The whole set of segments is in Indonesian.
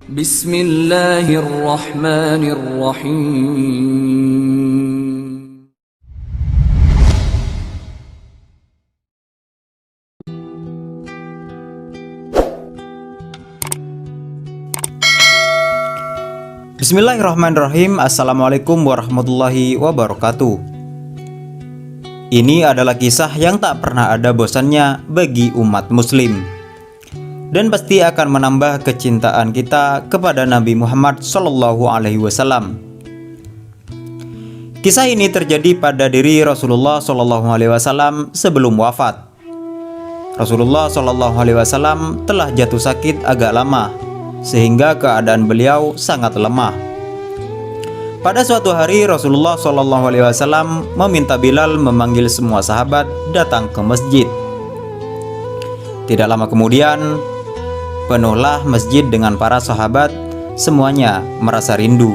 Bismillahirrahmanirrahim. Bismillahirrahmanirrahim. Assalamualaikum warahmatullahi wabarakatuh. Ini adalah kisah yang tak pernah ada bosannya bagi umat muslim, dan pasti akan menambah kecintaan kita kepada Nabi Muhammad SAW. Kisah ini terjadi pada diri Rasulullah SAW sebelum wafat. Rasulullah SAW telah jatuh sakit agak lama, sehingga keadaan beliau sangat lemah. Pada suatu hari Rasulullah SAW meminta Bilal memanggil semua sahabat datang ke masjid. Tidak lama kemudian, penuhlah masjid dengan para sahabat, semuanya merasa rindu.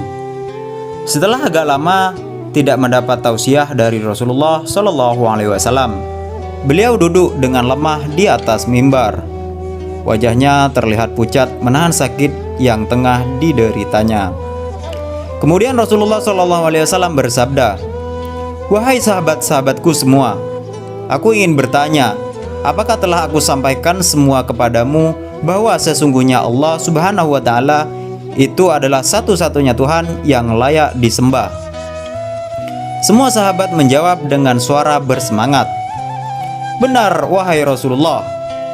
Setelah agak lama tidak mendapat tausiah dari Rasulullah SAW, beliau duduk dengan lemah di atas mimbar. Wajahnya terlihat pucat menahan sakit yang tengah dideritanya. Kemudian Rasulullah SAW bersabda, "Wahai sahabat-sahabatku semua, aku ingin bertanya, apakah telah aku sampaikan semua kepadamu bahwa sesungguhnya Allah Subhanahu wa Ta'ala itu adalah satu-satunya Tuhan yang layak disembah?" Semua sahabat menjawab dengan suara bersemangat, "Benar, wahai Rasulullah,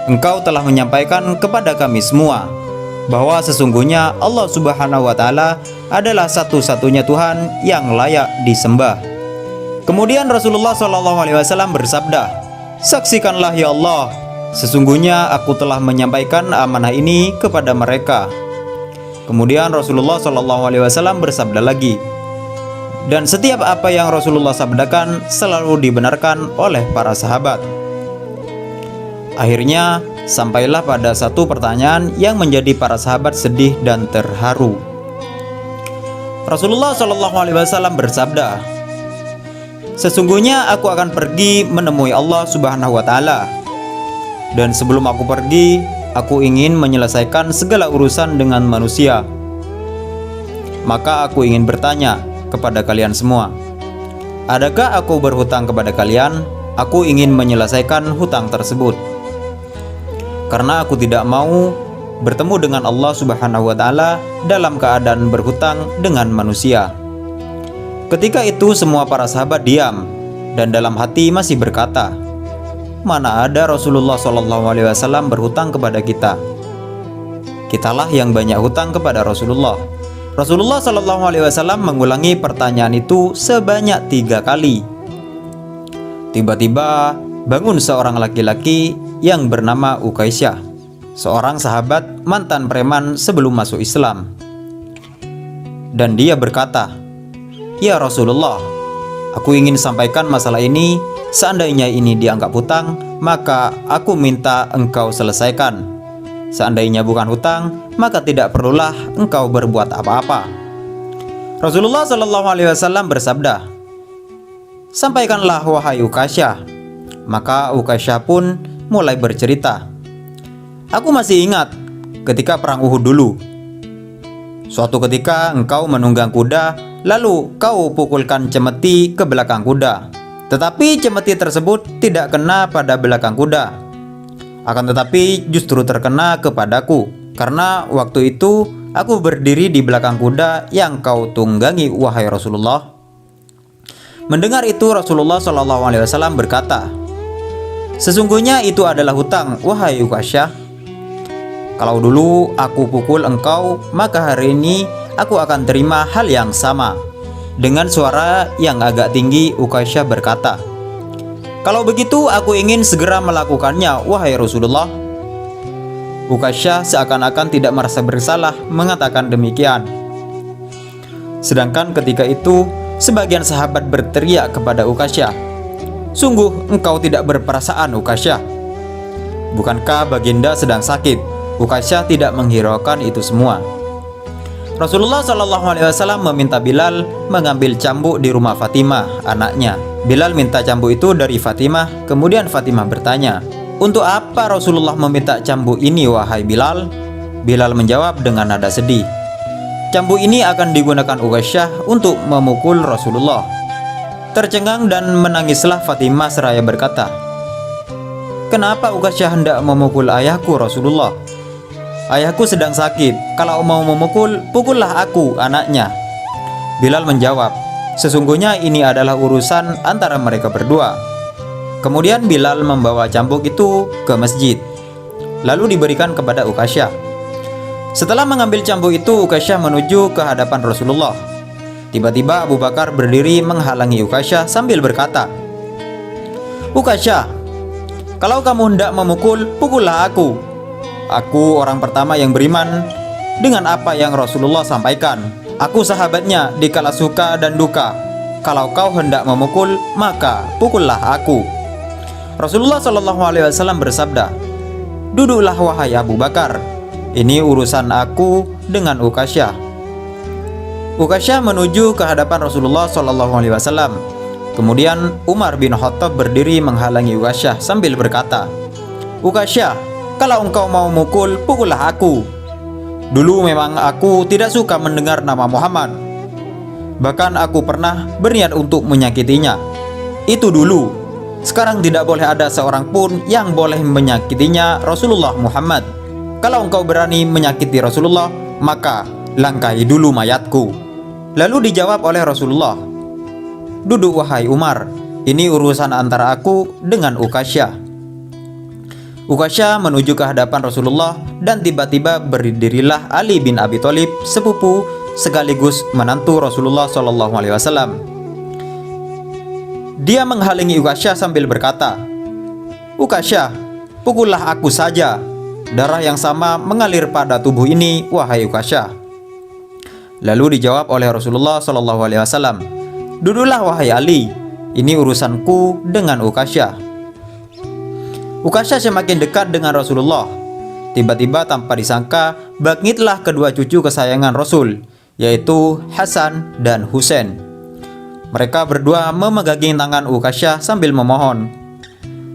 engkau telah menyampaikan kepada kami semua bahwa sesungguhnya Allah Subhanahu wa Ta'ala adalah satu-satunya Tuhan yang layak disembah." Kemudian Rasulullah SAW bersabda, "Saksikanlah ya Allah, sesungguhnya aku telah menyampaikan amanah ini kepada mereka." Kemudian Rasulullah SAW bersabda lagi, dan setiap apa yang Rasulullah sabdakan selalu dibenarkan oleh para sahabat. Akhirnya sampailah pada satu pertanyaan yang menjadi para sahabat sedih dan terharu. Rasulullah SAW bersabda, "Sesungguhnya aku akan pergi menemui Allah Subhanahu wa Ta'ala, dan sebelum aku pergi, aku ingin menyelesaikan segala urusan dengan manusia. Maka aku ingin bertanya kepada kalian semua, adakah aku berhutang kepada kalian? Aku ingin menyelesaikan hutang tersebut, karena aku tidak mau bertemu dengan Allah Subhanahu wa Ta'ala dalam keadaan berhutang dengan manusia." Ketika itu semua para sahabat diam dan dalam hati masih berkata, "Mana ada Rasulullah SAW berhutang kepada kita? Kitalah yang banyak hutang kepada Rasulullah." Rasulullah SAW mengulangi pertanyaan itu sebanyak 3 kali. Tiba-tiba bangun seorang laki-laki yang bernama Ukaisyah, seorang sahabat mantan preman sebelum masuk Islam. Dan dia berkata, "Ya Rasulullah, aku ingin sampaikan masalah ini. Seandainya ini dianggap hutang, maka aku minta engkau selesaikan. Seandainya bukan hutang, maka tidak perlulah engkau berbuat apa-apa." Rasulullah SAW bersabda, "Sampaikanlah wahai Ukaisyah." Maka Ukaisyah pun mulai bercerita, "Aku masih ingat ketika perang Uhud dulu. Suatu ketika engkau menunggang kuda, lalu kau pukulkan cemeti ke belakang kuda. Tetapi cemeti tersebut tidak kena pada belakang kuda, akan tetapi justru terkena kepadaku, karena waktu itu aku berdiri di belakang kuda yang kau tunggangi, wahai Rasulullah." Mendengar itu Rasulullah SAW berkata, "Sesungguhnya itu adalah hutang, wahai Ukaisyah. Kalau dulu aku pukul engkau, maka hari ini aku akan terima hal yang sama." Dengan suara yang agak tinggi Ukaisyah berkata, "Kalau begitu aku ingin segera melakukannya, wahai Rasulullah." Ukaisyah seakan-akan tidak merasa bersalah mengatakan demikian. Sedangkan ketika itu sebagian sahabat berteriak kepada Ukaisyah, "Sungguh engkau tidak berperasaan, Ukaisyah. Bukankah baginda sedang sakit?" Ukaisyah tidak menghiraukan itu semua. Rasulullah SAW meminta Bilal mengambil cambuk di rumah Fatimah, anaknya. Bilal minta cambuk itu dari Fatimah. Kemudian Fatimah bertanya, "Untuk apa Rasulullah meminta cambuk ini, wahai Bilal?" Bilal menjawab dengan nada sedih, "Cambuk ini akan digunakan Uqasyah untuk memukul Rasulullah." Tercengang dan menangislah Fatimah seraya berkata, "Kenapa Uqasyah hendak memukul ayahku Rasulullah? Ayahku sedang sakit, kalau mau memukul, pukullah aku, anaknya." Bilal menjawab, "Sesungguhnya ini adalah urusan antara mereka berdua." Kemudian Bilal membawa cambuk itu ke masjid, lalu diberikan kepada Uqasyah. Setelah mengambil cambuk itu, Uqasyah menuju ke hadapan Rasulullah. Tiba-tiba Abu Bakar berdiri menghalangi Uqasyah sambil berkata, "Uqasyah, kalau kamu hendak memukul, pukullah aku. Aku orang pertama yang beriman dengan apa yang Rasulullah sampaikan. Aku sahabatnya di kala suka dan duka. Kalau kau hendak memukul, maka pukullah aku." Rasulullah SAW bersabda, "Duduklah wahai Abu Bakar. Ini urusan aku dengan Uqasyah." Uqasyah menuju ke hadapan Rasulullah SAW. Kemudian Umar bin Khattab berdiri menghalangi Uqasyah sambil berkata, "Uqasyah, kalau engkau mau mukul, pukullah aku. Dulu memang aku tidak suka mendengar nama Muhammad. Bahkan aku pernah berniat untuk menyakitinya. Itu dulu. Sekarang tidak boleh ada seorang pun yang boleh menyakitinya Rasulullah Muhammad. Kalau engkau berani menyakiti Rasulullah, maka langkahi dulu mayatku." Lalu dijawab oleh Rasulullah, "Duduk wahai Umar, ini urusan antara aku dengan Uqasyah." Uqasyah menuju ke hadapan Rasulullah dan tiba-tiba berdirilah Ali bin Abi Thalib, sepupu sekaligus menantu Rasulullah SAW. Dia menghalangi Uqasyah sambil berkata, "Uqasyah, pukullah aku saja. Darah yang sama mengalir pada tubuh ini, wahai Uqasyah." Lalu dijawab oleh Rasulullah SAW, "Duduklah wahai Ali, ini urusanku dengan Uqasyah." Uqasyah semakin dekat dengan Rasulullah. Tiba-tiba tanpa disangka, bangkitlah kedua cucu kesayangan Rasul, yaitu Hasan dan Husain. Mereka berdua memegangi tangan Uqasyah sambil memohon,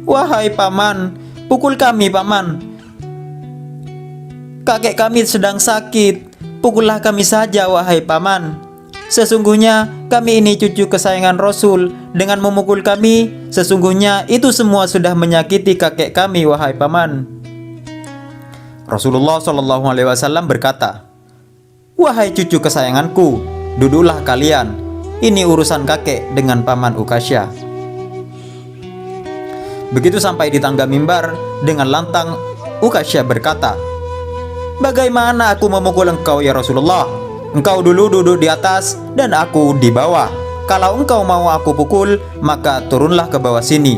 "Wahai paman, pukul kami paman. Kakek kami sedang sakit, pukullah kami saja wahai paman. Sesungguhnya kami ini cucu kesayangan Rasul. Dengan memukul kami, sesungguhnya itu semua sudah menyakiti kakek kami wahai paman." Rasulullah SAW berkata, "Wahai cucu kesayanganku, duduklah kalian. Ini urusan kakek dengan paman Uqasyah." Begitu sampai di tangga mimbar, dengan lantang Uqasyah berkata, "Bagaimana aku memukul engkau ya Rasulullah? Engkau dulu duduk di atas dan aku di bawah. Kalau engkau mau aku pukul, maka turunlah ke bawah sini."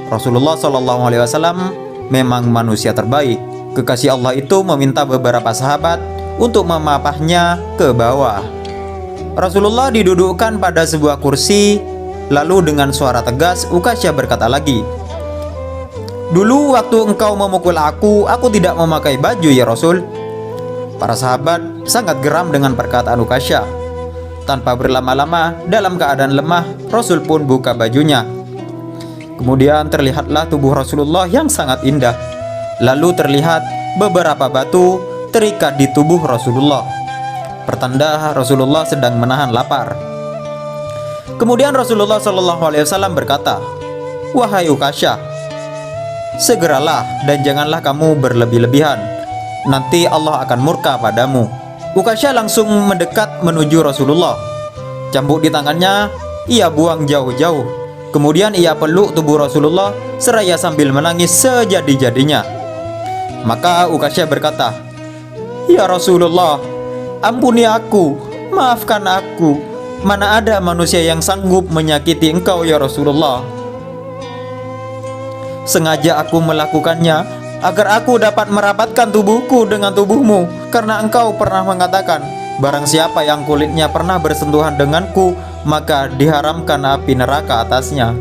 Rasulullah SAW memang manusia terbaik. Kekasih Allah itu meminta beberapa sahabat untuk memapahnya ke bawah. Rasulullah didudukkan pada sebuah kursi. Lalu dengan suara tegas Uqasyah berkata lagi, "Dulu waktu engkau memukul aku tidak memakai baju ya Rasul." Para sahabat sangat geram dengan perkataan Uqasyah. Tanpa berlama-lama, dalam keadaan lemah, Rasul pun buka bajunya. Kemudian terlihatlah tubuh Rasulullah yang sangat indah. Lalu terlihat beberapa batu terikat di tubuh Rasulullah, pertanda Rasulullah sedang menahan lapar. Kemudian Rasulullah SAW berkata, "Wahai Uqasyah, segeralah dan janganlah kamu berlebih-lebihan. Nanti Allah akan murka padamu." Uqasyah langsung mendekat menuju Rasulullah. Cambuk di tangannya ia buang jauh-jauh. Kemudian ia peluk tubuh Rasulullah seraya sambil menangis sejadi-jadinya. Maka Uqasyah berkata, "Ya Rasulullah, ampuni aku, maafkan aku. Mana ada manusia yang sanggup menyakiti engkau ya Rasulullah. Sengaja aku melakukannya agar aku dapat merapatkan tubuhku dengan tubuhmu, karena engkau pernah mengatakan, barang siapa yang kulitnya pernah bersentuhan denganku, maka diharamkan api neraka atasnya.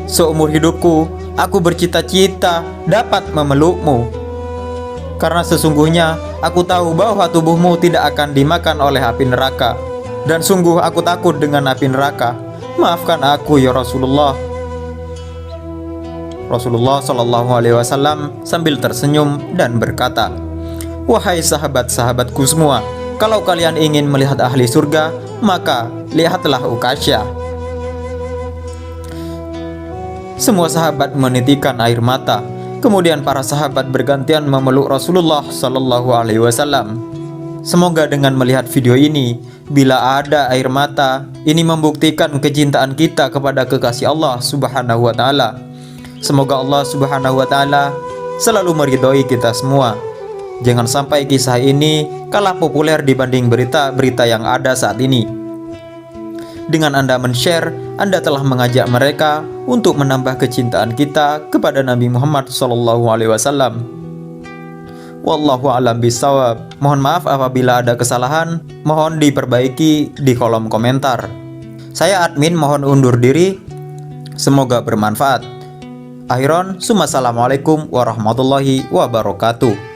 Seumur hidupku, aku bercita-cita dapat memelukmu, karena sesungguhnya aku tahu bahwa tubuhmu tidak akan dimakan oleh api neraka, dan sungguh aku takut dengan api neraka. Maafkan aku ya Rasulullah." Rasulullah Shallallahu Alaihi Wasallam sambil tersenyum dan berkata, "Wahai sahabat-sahabatku semua, kalau kalian ingin melihat ahli surga, maka lihatlah Uqasyah." Semua sahabat menitikan air mata. Kemudian para sahabat bergantian memeluk Rasulullah Shallallahu Alaihi Wasallam. Semoga dengan melihat video ini, bila ada air mata, ini membuktikan kecintaan kita kepada kekasih Allah Subhanahu wa Ta'ala. Semoga Allah Subhanahu wa Ta'ala selalu meridhoi kita semua. Jangan sampai kisah ini kalah populer dibanding berita-berita yang ada saat ini. Dengan Anda men-share, Anda telah mengajak mereka untuk menambah kecintaan kita kepada Nabi Muhammad SAW. Wallahu a'lam bishawab. Mohon maaf apabila ada kesalahan, mohon diperbaiki di kolom komentar. Saya admin mohon undur diri. Semoga bermanfaat. Akhiron, assalamualaikum warahmatullahi wabarakatuh.